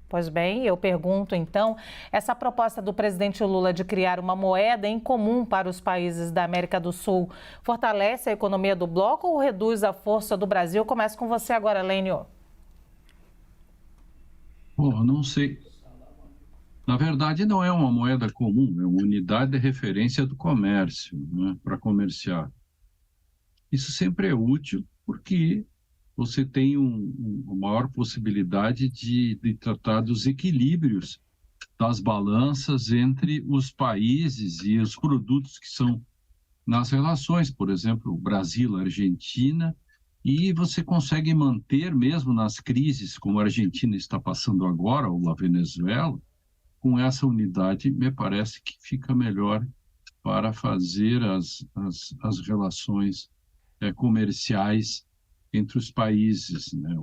Pois bem, eu pergunto então, essa proposta do presidente Lula de criar uma moeda em comum para os países da América do Sul fortalece a economia do bloco ou reduz a força do Brasil? Começo com você agora, Lênio. Bom, não sei. Na verdade, não é uma moeda comum, é uma unidade de referência do comércio, né, para comerciar. Isso sempre é útil porque você tem uma maior possibilidade de tratar dos equilíbrios das balanças entre os países e os produtos que são nas relações, por exemplo, Brasil-Argentina, e você consegue manter, mesmo nas crises como a Argentina está passando agora, ou a Venezuela, com essa unidade, me parece que fica melhor para fazer as relações comerciais entre os países, né?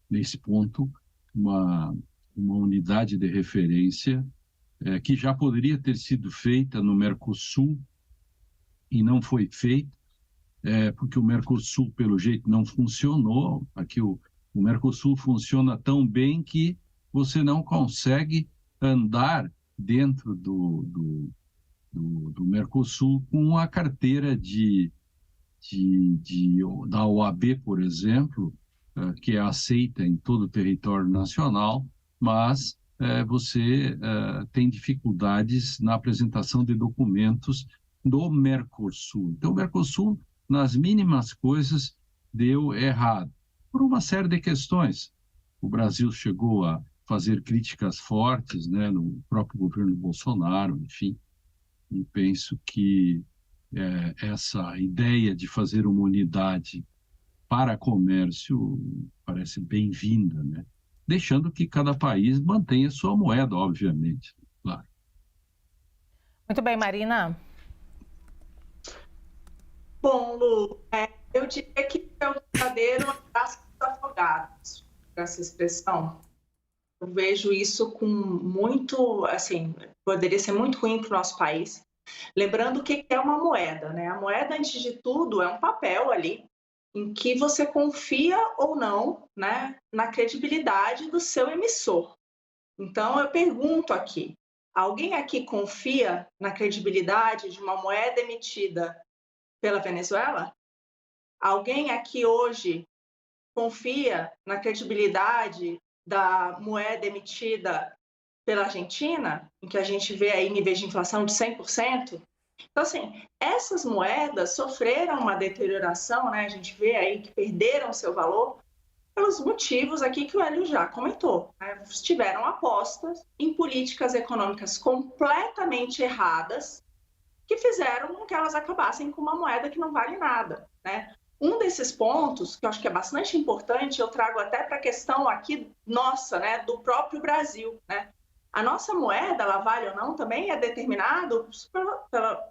Nesse ponto, uma unidade de referência que já poderia ter sido feita no Mercosul e não foi feita, porque o Mercosul, pelo jeito, não funcionou. Aqui o Mercosul funciona tão bem que você não consegue andar dentro do Mercosul com a carteira da OAB, por exemplo, que é aceita em todo o território nacional, mas você tem dificuldades na apresentação de documentos do Mercosul. Então, o Mercosul, nas mínimas coisas, deu errado, por uma série de questões. O Brasil chegou a fazer críticas fortes, né, no próprio governo Bolsonaro, enfim, e penso que essa ideia de fazer uma unidade para comércio parece bem-vinda, né? Deixando que cada país mantenha sua moeda, obviamente, claro. Muito bem, Marina. Bom, Lu, eu diria que é o verdadeiro abraço dos afogados, essa expressão. Eu vejo isso com muito, assim, poderia ser muito ruim para o nosso país. Lembrando o que é uma moeda, né? A moeda, antes de tudo, é um papel ali em que você confia ou não, né, na credibilidade do seu emissor. Então, eu pergunto aqui, alguém aqui confia na credibilidade de uma moeda emitida pela Venezuela? Alguém aqui hoje confia na credibilidade da moeda emitida pela Argentina, em que a gente vê aí níveis de inflação de 100%? Então, assim, essas moedas sofreram uma deterioração, né? A gente vê aí que perderam seu valor pelos motivos aqui que o Hélio já comentou, né? Tiveram apostas em políticas econômicas completamente erradas que fizeram com que elas acabassem com uma moeda que não vale nada, né? Um desses pontos, que eu acho que é bastante importante, eu trago até para a questão aqui nossa, né, do próprio Brasil, né? A nossa moeda, ela vale ou não, também é determinado pela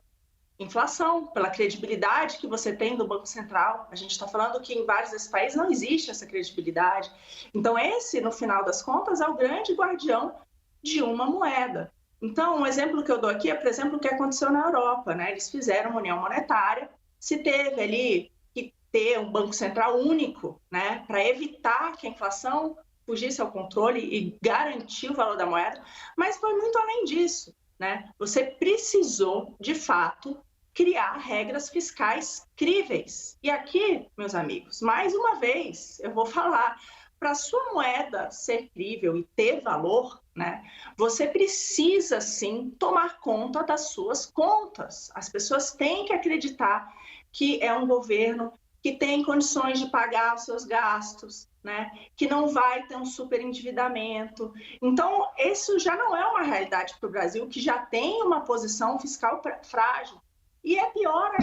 inflação, pela credibilidade que você tem do Banco Central. A gente está falando que em vários desses países não existe essa credibilidade. Então, esse, no final das contas, é o grande guardião de uma moeda. Então, um exemplo que eu dou aqui é, por exemplo, o que aconteceu na Europa, né? Eles fizeram uma união monetária, se teve ali que ter um Banco Central único, né, para evitar que a inflação fugisse ao controle e garantir o valor da moeda, mas foi muito além disso, né? Você precisou, de fato, criar regras fiscais críveis. E aqui, meus amigos, mais uma vez, eu vou falar, para a sua moeda ser crível e ter valor, né, você precisa, sim, tomar conta das suas contas. As pessoas têm que acreditar que é um governo que tem condições de pagar os seus gastos, né? Que não vai ter um superendividamento. Então, isso já não é uma realidade para o Brasil, que já tem uma posição fiscal frágil. E é pior ainda...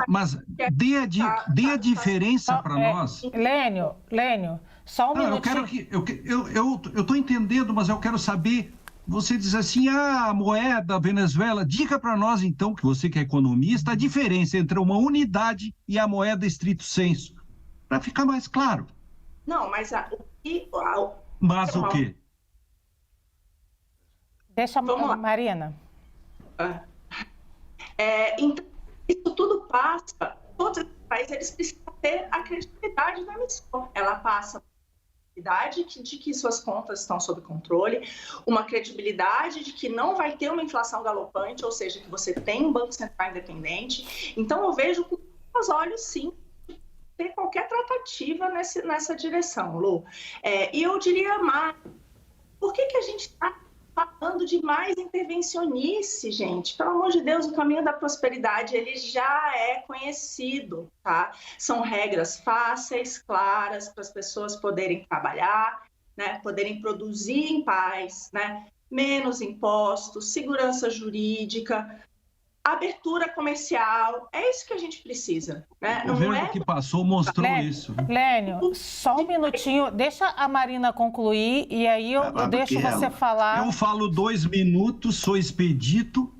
Mas então, dê a diferença para nós. Lênio, só um minutinho. Eu estou entendendo, mas eu quero saber... Você diz assim, a moeda Venezuela, diga para nós então, que você que é economista, a diferença entre uma unidade e a moeda estrito sensu, para ficar mais claro. Não, mas Mas o quê? Deixa a Marina. Então, isso tudo passa, todos os países eles precisam ter a credibilidade da emissão. Ela passa credibilidade de que suas contas estão sob controle, uma credibilidade de que não vai ter uma inflação galopante, ou seja, que você tem um Banco Central independente. Então, eu vejo com os olhos, sim, ter qualquer tratativa nessa direção, Lu. E eu diria mais, por que a gente está falando de mais intervencionice, gente? Pelo amor de Deus, o caminho da prosperidade, ele já é conhecido, tá? São regras fáceis, claras, para as pessoas poderem trabalhar, né? Poderem produzir em paz, né? Menos impostos, segurança jurídica, abertura comercial, é isso que a gente precisa, né? O governo que passou mostrou isso. Lênio, só um minutinho, deixa a Marina concluir e aí eu deixo você falar. Eu falo 2 minutos, sou expedito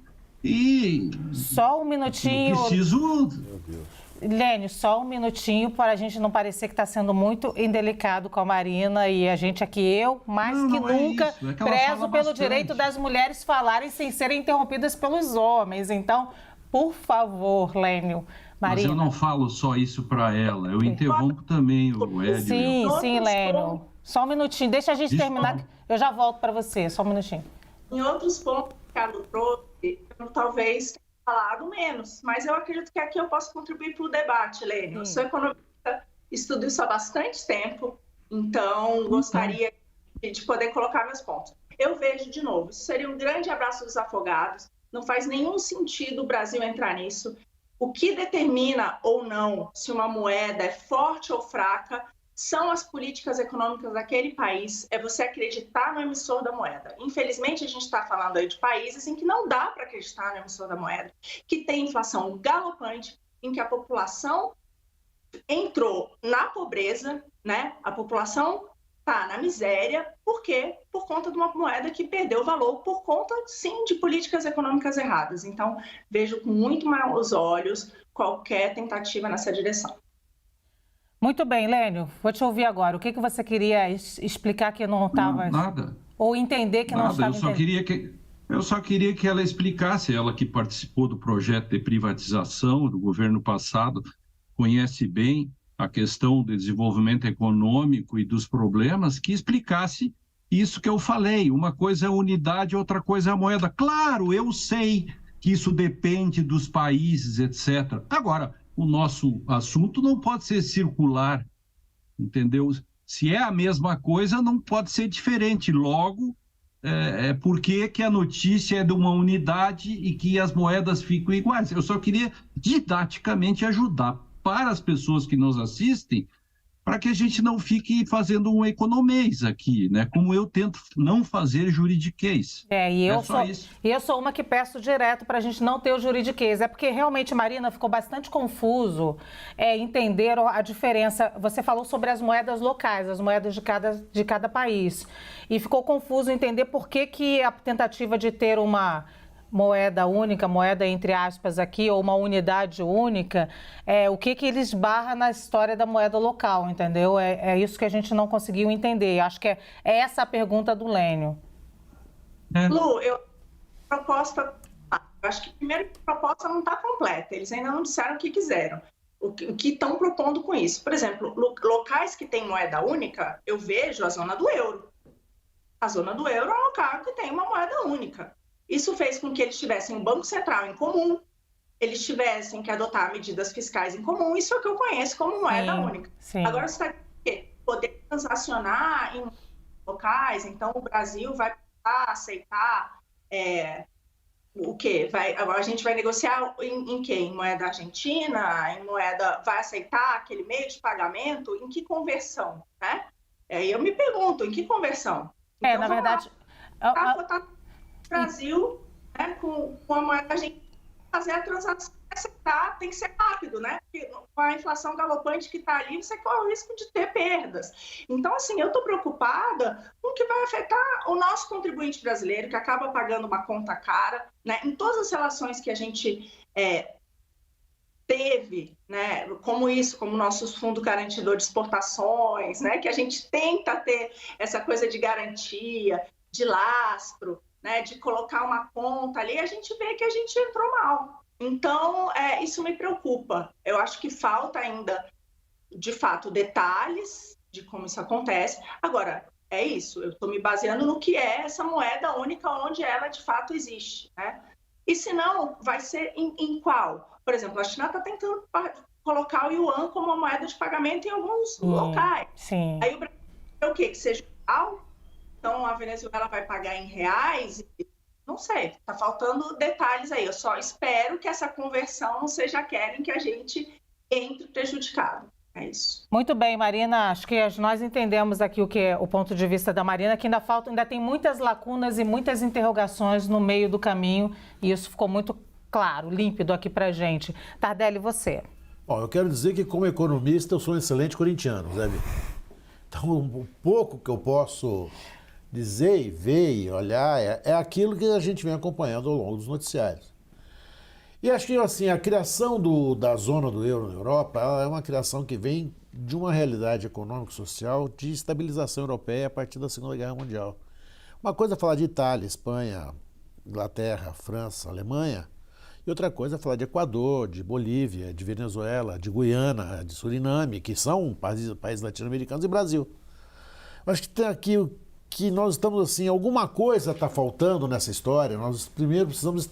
e... Só um minutinho. Eu preciso... Meu Deus. Lênio, só um minutinho para a gente não parecer que está sendo muito indelicado com a Marina e a gente aqui, eu, mais que nunca, prezo pelo direito das mulheres falarem sem serem interrompidas pelos homens. Então, por favor, Lênio, Marina. Mas eu não falo só isso para ela, eu interrompo também o Hélio. Sim, Lênio. Só um minutinho, deixa a gente terminar, eu já volto para você, só um minutinho. Em outros pontos que o Carlos trouxe, eu talvez tenha falado menos, mas eu acredito que aqui eu posso contribuir para o debate, Lênio. Eu sou economista, estudo isso há bastante tempo, então gostaria de poder colocar meus pontos. Eu vejo, de novo, isso seria um grande abraço dos afogados, não faz nenhum sentido o Brasil entrar nisso. O que determina ou não se uma moeda é forte ou fraca são as políticas econômicas daquele país, é você acreditar no emissor da moeda. Infelizmente, a gente está falando aí de países em que não dá para acreditar no emissor da moeda, que tem inflação galopante, em que a população entrou na pobreza, né? A população está na miséria, por quê? Por conta de uma moeda que perdeu valor, por conta, sim, de políticas econômicas erradas. Então, vejo com muito maus olhos qualquer tentativa nessa direção. Muito bem, Lênio, vou te ouvir agora. O que você queria explicar que não estava... Nada. Ou entender que não estava entendendo? Eu só queria que ela explicasse, ela que participou do projeto de privatização do governo passado, conhece bem a questão do desenvolvimento econômico e dos problemas, que explicasse isso que eu falei. Uma coisa é a unidade, outra coisa é a moeda. Claro, eu sei que isso depende dos países, etc. Agora, o nosso assunto não pode ser circular, entendeu? Se é a mesma coisa, não pode ser diferente. Logo, por que a notícia é de uma unidade e que as moedas ficam iguais? Eu só queria didaticamente ajudar para as pessoas que nos assistem, para que a gente não fique fazendo um economês aqui, né? Como eu tento não fazer juridiquês. Eu sou uma que peço direto para a gente não ter o juridiquês. É porque realmente, Marina, ficou bastante confuso entender a diferença. Você falou sobre as moedas locais, as moedas de cada país. E ficou confuso entender por que a tentativa de ter uma moeda única, moeda entre aspas aqui, ou uma unidade única, o que ele esbarra na história da moeda local, entendeu? É isso que a gente não conseguiu entender. Acho que é essa a pergunta do Lênio. Lu, acho que primeiro a proposta não está completa, eles ainda não disseram o que quiseram, o que estão propondo com isso. Por exemplo, locais que têm moeda única, eu vejo a zona do euro. A zona do euro é um local que tem uma moeda única. Isso fez com que eles tivessem um Banco Central em comum, eles tivessem que adotar medidas fiscais em comum. Isso é o que eu conheço como moeda única. Sim. Agora, você vai poder transacionar em locais, então o Brasil vai aceitar o quê? Agora a gente vai negociar em quê? Em moeda argentina? Em moeda... Vai aceitar aquele meio de pagamento? Em que conversão? Né? E eu me pergunto, em que conversão? Então, na verdade... Brasil, né, com a moeda, a gente fazer a transação, aceitar, tem que ser rápido, né? Porque com a inflação galopante que está ali, você corre o risco de ter perdas. Então, assim, eu estou preocupada com o que vai afetar o nosso contribuinte brasileiro, que acaba pagando uma conta cara, né? Em todas as relações que a gente teve, né? Como o nosso fundo garantidor de exportações, né? Que a gente tenta ter essa coisa de garantia, de lastro, né, de colocar uma conta ali, a gente vê que a gente entrou mal. Então, isso me preocupa. Eu acho que falta ainda, de fato, detalhes, de como isso acontece. Agora, é isso, eu estou me baseando no que é essa moeda única onde ela de fato existe, né? E se não, vai ser em qual? Por exemplo, a China está tentando colocar o yuan como uma moeda de pagamento em alguns locais. Sim. Aí o Brasil quer o quê? Que seja real? Então a Venezuela vai pagar em reais? Não sei, está faltando detalhes aí. Eu só espero que essa conversão não seja aquela em que a gente entre prejudicado. É isso. Muito bem, Marina. Acho que nós entendemos aqui o que é o ponto de vista da Marina, que ainda tem muitas lacunas e muitas interrogações no meio do caminho, e isso ficou muito claro, límpido aqui pra gente. Tardelli, você? Bom, eu quero dizer que como economista eu sou um excelente corintiano, Zé Vitor. Então, o pouco que eu posso dizer e ver e olhar é aquilo que a gente vem acompanhando ao longo dos noticiários. E acho que assim, a criação da zona do euro na Europa ela é uma criação que vem de uma realidade econômica e social de estabilização europeia a partir da Segunda Guerra Mundial. Uma coisa é falar de Itália, Espanha, Inglaterra, França, Alemanha, e outra coisa é falar de Equador, de Bolívia, de Venezuela, de Guiana, de Suriname, que são países latino-americanos, e Brasil. Acho que tem aqui que nós estamos assim, alguma coisa está faltando nessa história, nós primeiro precisamos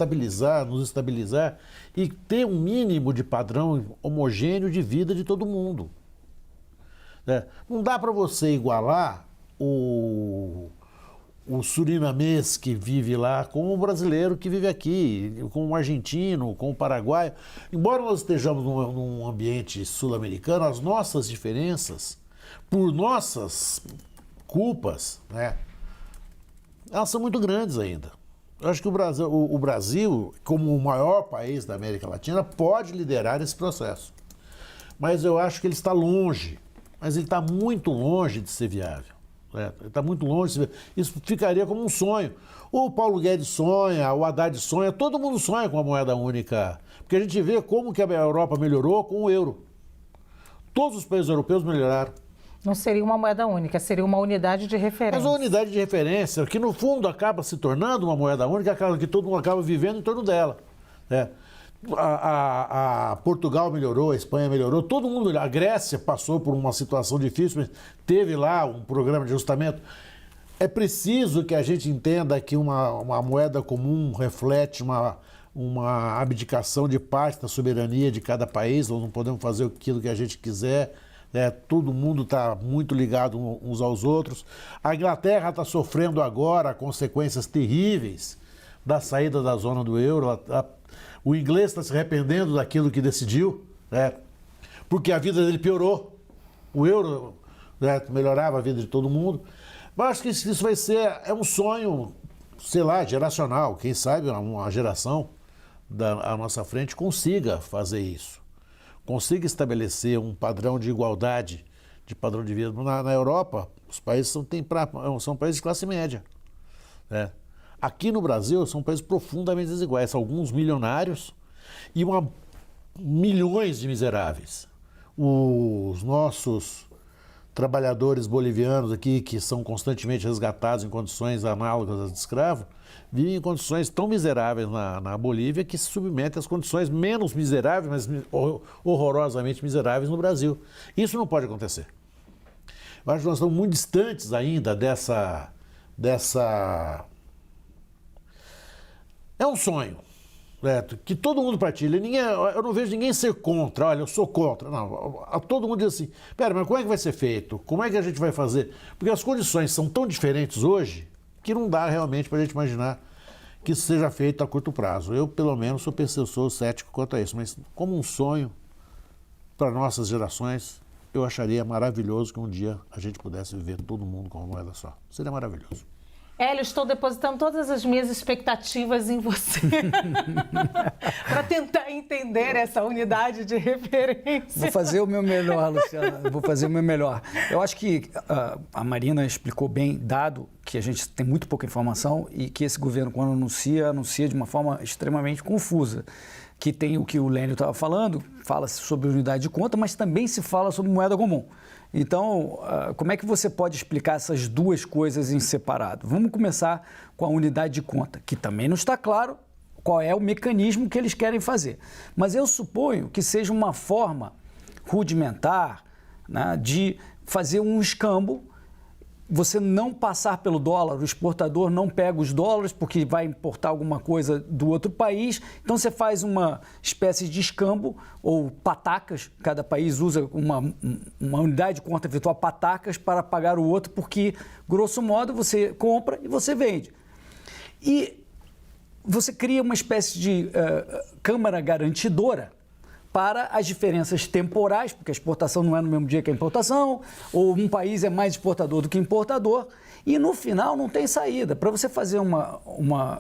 nos estabilizar e ter um mínimo de padrão homogêneo de vida de todo mundo. Não dá para você igualar o surinamês que vive lá com o brasileiro que vive aqui, com o argentino, com o paraguaio. Embora nós estejamos num ambiente sul-americano, as nossas diferenças, por nossas culpas, né, elas são muito grandes ainda. Eu acho que o Brasil, como o maior país da América Latina, pode liderar esse processo. Mas eu acho que ele está longe, mas ele está muito longe de ser viável. Né? Ele está muito longe de ser viável. Isso ficaria como um sonho. O Paulo Guedes sonha, o Haddad sonha, todo mundo sonha com a moeda única. Porque a gente vê como que a Europa melhorou com o euro. Todos os países europeus melhoraram. Não seria uma moeda única, seria uma unidade de referência. Mas uma unidade de referência, que no fundo acaba se tornando uma moeda única, que todo mundo acaba vivendo em torno dela. Né? A Portugal melhorou, a Espanha melhorou, todo mundo melhorou. A Grécia passou por uma situação difícil, mas teve lá um programa de ajustamento. É preciso que a gente entenda que uma moeda comum reflete uma abdicação de parte da soberania de cada país, nós não podemos fazer aquilo que a gente quiser. Todo mundo está muito ligado uns aos outros. A Inglaterra está sofrendo agora consequências terríveis da saída da zona do euro. O inglês está se arrependendo daquilo que decidiu, porque a vida dele piorou. O euro melhorava a vida de todo mundo. Mas acho que isso vai ser um sonho, sei lá, geracional. Quem sabe uma geração à nossa frente consiga fazer isso. Consiga estabelecer um padrão de igualdade, de padrão de vida. Na Europa, os países são países de classe média. Né? Aqui no Brasil, são países profundamente desiguais. São alguns milionários e milhões de miseráveis. Os nossos trabalhadores bolivianos aqui, que são constantemente resgatados em condições análogas às de escravo, vivem em condições tão miseráveis na Bolívia que se submetem às condições menos miseráveis, mas horrorosamente miseráveis no Brasil. Isso não pode acontecer. Eu acho que nós estamos muito distantes ainda dessa... É um sonho, que todo mundo partilha. Eu não vejo ninguém ser contra. Olha, eu sou contra. Não, todo mundo diz assim, pera, mas como é que vai ser feito? Como é que a gente vai fazer? Porque as condições são tão diferentes hoje que não dá realmente para a gente imaginar que isso seja feito a curto prazo. Eu, pelo menos, sou cético quanto a isso, mas como um sonho para nossas gerações, eu acharia maravilhoso que um dia a gente pudesse viver todo mundo com uma moeda só. Seria maravilhoso. Hélio, estou depositando todas as minhas expectativas em você para tentar entender essa unidade de referência. Vou fazer o meu melhor, Luciana. Vou fazer o meu melhor. Eu acho que a Marina explicou bem, dado que a gente tem muito pouca informação e que esse governo, quando anuncia de uma forma extremamente confusa. Que tem o que o Lênio estava falando, fala-se sobre unidade de conta, mas também se fala sobre moeda comum. Então, como é que você pode explicar essas duas coisas em separado? Vamos começar com a unidade de conta, que também não está claro qual é o mecanismo que eles querem fazer. Mas eu suponho que seja uma forma rudimentar, né, de fazer um escambo, você não passar pelo dólar, o exportador não pega os dólares porque vai importar alguma coisa do outro país, então você faz uma espécie de escambo ou patacas, cada país usa uma unidade de conta virtual patacas para pagar o outro, porque, grosso modo, você compra e você vende. E você cria uma espécie de câmara garantidora para as diferenças temporais, porque a exportação não é no mesmo dia que a importação, ou um país é mais exportador do que importador, e no final não tem saída. Para você fazer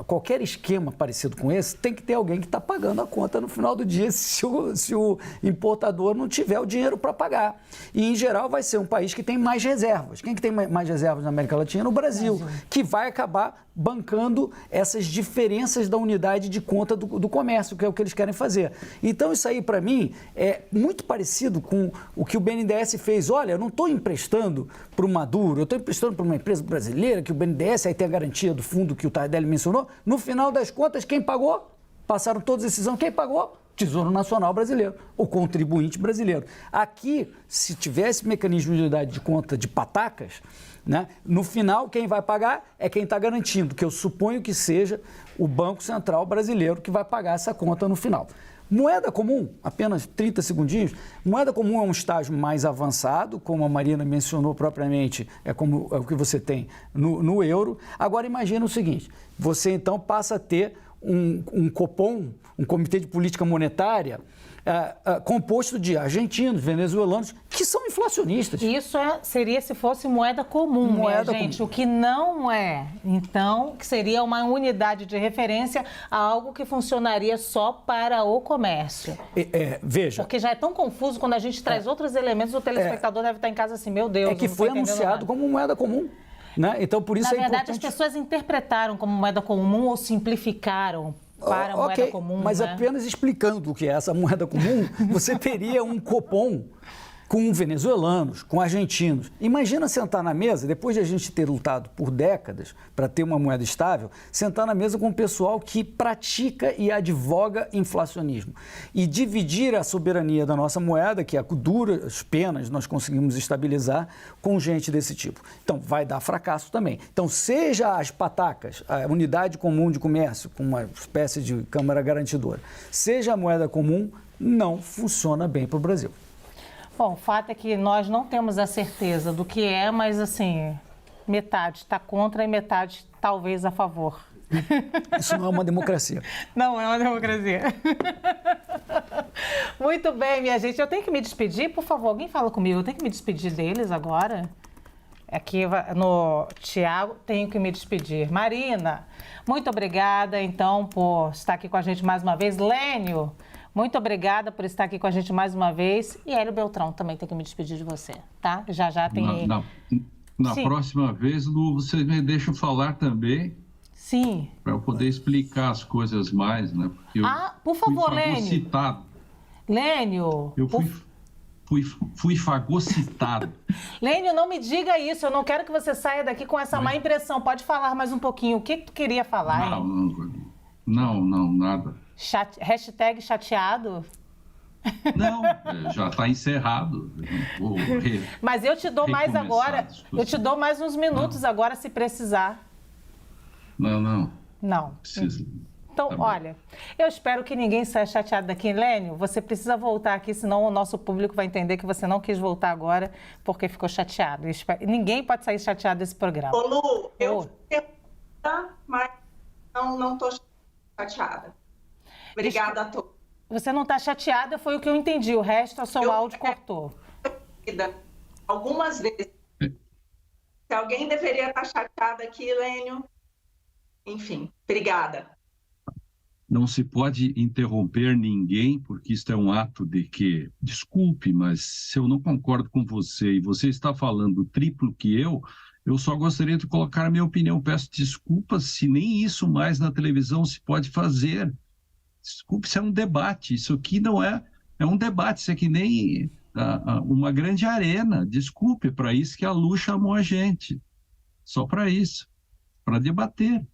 qualquer esquema parecido com esse, tem que ter alguém que está pagando a conta no final do dia se o importador não tiver o dinheiro para pagar. E, em geral, vai ser um país que tem mais reservas. Quem que tem mais reservas na América Latina? O Brasil, que vai acabar bancando essas diferenças da unidade de conta do comércio, que é o que eles querem fazer. Então, isso aí, para mim, é muito parecido com o que o BNDES fez. Olha, eu não estou emprestando para o Maduro, eu estou emprestando para uma empresa brasileira, que o BNDES aí tem a garantia do fundo que o Tardelli mencionou. No final das contas, quem pagou? Passaram todos esses anos. Quem pagou? Tesouro Nacional Brasileiro, o contribuinte brasileiro. Aqui, se tivesse mecanismo de unidade de conta de patacas, né, no final, quem vai pagar é quem está garantindo, que eu suponho que seja o Banco Central Brasileiro que vai pagar essa conta no final. Moeda comum, apenas 30 segundinhos, moeda comum é um estágio mais avançado, como a Marina mencionou propriamente, é o que você tem no euro. Agora imagina o seguinte, você então passa a ter um Copom, um Comitê de Política Monetária, composto de argentinos, venezuelanos, que são inflacionistas. Isso seria se fosse moeda comum, moeda gente. comum. O que não é, então, que seria uma unidade de referência a algo que funcionaria só para o comércio. Veja. Porque já é tão confuso quando a gente traz outros elementos, o telespectador deve estar em casa assim, meu Deus, É que foi anunciado como moeda comum. Né? Então, por isso Na é verdade, importante... as pessoas interpretaram como moeda comum ou simplificaram para a moeda comum. Mas né? apenas explicando o que é essa moeda comum, você teria um Copom com venezuelanos, com argentinos. Imagina sentar na mesa, depois de a gente ter lutado por décadas para ter uma moeda estável, sentar na mesa com o pessoal que pratica e advoga inflacionismo. E dividir a soberania da nossa moeda, que a duras penas nós conseguimos estabilizar, com gente desse tipo. Então, vai dar fracasso também. Então, seja as patacas, a unidade comum de comércio, com uma espécie de câmara garantidora, seja a moeda comum, não funciona bem para o Brasil. Bom, o fato é que nós não temos a certeza do que é, mas assim, metade está contra e metade talvez a favor. Isso não é uma democracia. Não é uma democracia. Muito bem, minha gente. Eu tenho que me despedir, por favor, alguém fala comigo. Eu tenho que me despedir deles agora. Aqui no Tiago, tenho que me despedir. Marina, muito obrigada, então, por estar aqui com a gente mais uma vez. Lênio, muito obrigada por estar aqui com a gente mais uma vez. E Hélio Beltrão, também tenho que me despedir de você, tá? Já tem... Na próxima vez, Lu, você me deixa falar também. Sim. Para eu poder explicar as coisas mais, né? Porque por favor, Lênio. Fagocitado. Lênio. Eu fui fagocitado. Lênio, não me diga isso. Eu não quero que você saia daqui com essa má impressão. Pode falar mais um pouquinho. O que tu queria falar, hein? Não, nada. Hashtag chateado? Não, já está encerrado. Mas eu te dou mais agora. Eu te dou mais uns minutos agora, se precisar. Não. Precisa. Então, olha, eu espero que ninguém saia chateado daqui. Lênio, você precisa voltar aqui, senão o nosso público vai entender que você não quis voltar agora porque ficou chateado. Ninguém pode sair chateado desse programa. Ô, Lu, eu mas não estou chateada. Obrigada a todos. Você não está chateada, foi o que eu entendi. O resto, o seu áudio cortou. Algumas vezes. Se alguém deveria estar chateado aqui, Lênio. Enfim, obrigada. Não se pode interromper ninguém, porque isto é um ato de que, desculpe, mas se eu não concordo com você e você está falando triplo que eu só gostaria de colocar a minha opinião. Peço desculpas se nem isso mais na televisão se pode fazer. Desculpe, isso é um debate. Isso aqui não é um debate, isso é que nem uma grande arena. Desculpe, para isso que a Lu chamou a gente. Só para isso, para debater.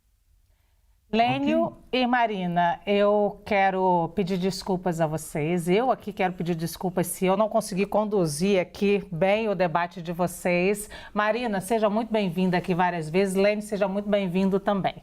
Lênio e Marina, eu quero pedir desculpas a vocês. Eu aqui quero pedir desculpas se eu não consegui conduzir aqui bem o debate de vocês. Marina, seja muito bem-vinda aqui várias vezes. Lênio, seja muito bem-vindo também.